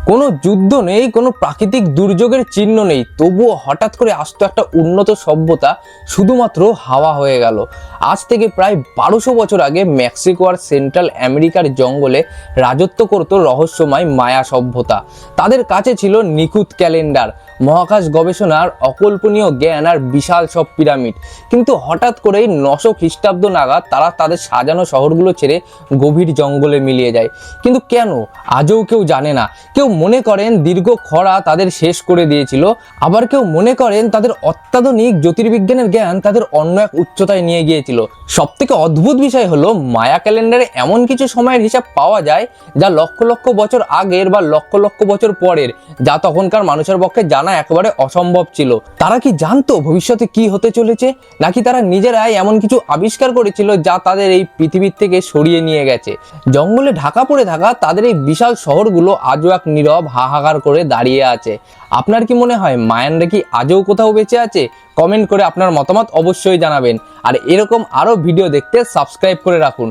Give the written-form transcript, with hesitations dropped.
কোনো যুদ্ধ নেই, কোনো প্রাকৃতিক দুর্যোগের চিহ্ন নেই, তবুও হঠাৎ করে আসতো একটা উন্নত সভ্যতা শুধুমাত্র হাওয়া হয়ে গেল। আজ থেকে প্রায় 1200 বছর আগে মেক্সিকো আর সেন্ট্রাল আমেরিকার জঙ্গলে রাজত্ব করত রহস্যময় মায়া সভ্যতা। তাদের কাছে ছিল নিখুঁত ক্যালেন্ডার, মহাকাশ গবেষণার অকল্পনীয় জ্ঞান আর বিশাল সব পিরামিড। কিন্তু হঠাৎ করেই 900 খ্রিস্টাব্দ নাগাদ তারা তাদের সাজানো শহরগুলো ছেড়ে গভীর জঙ্গলে মিলিয়ে যায়। কিন্তু কেন, আজও কেউ জানে না। কেউ মনে করেন দীর্ঘ খরা তাদের শেষ করে দিয়েছিল, আবার কেউ মনে করেন তাদের অত্যাধুনিক জ্যোতির্বিজ্ঞানের জ্ঞান তাদের অন্য এক উচ্চতায় নিয়ে গিয়েছিল। সব থেকে অদ্ভুত বিষয় হলো, মায়া ক্যালেন্ডারে এমন কিছু সময়ের হিসাব পাওয়া যায় যা লক্ষ লক্ষ বছর আগের বা লক্ষ লক্ষ বছর পরের, যা তখনকার মানুষের পক্ষে জানা একেবারে অসম্ভব ছিল। তারা কি জানতো ভবিষ্যতে কি হতে চলেছে, নাকি তারা নিজেরাই এমন কিছু আবিষ্কার করেছিল যা তাদের এই পৃথিবীর থেকে সরিয়ে নিয়ে গেছে? জঙ্গলে ঢাকা পড়ে থাকা তাদের এই বিশাল শহরগুলো আজও এক নীরব হাহাকার করে দাঁড়িয়ে আছে। আপনার কি মনে হয় মায়ানরা কি আজও কোথাও বেঁচে আছে? কমেন্ট করে আপনার মতামত অবশ্যই জানাবেন। আর এরকম আরো ভিডিও দেখতে সাবস্ক্রাইব করে রাখুন।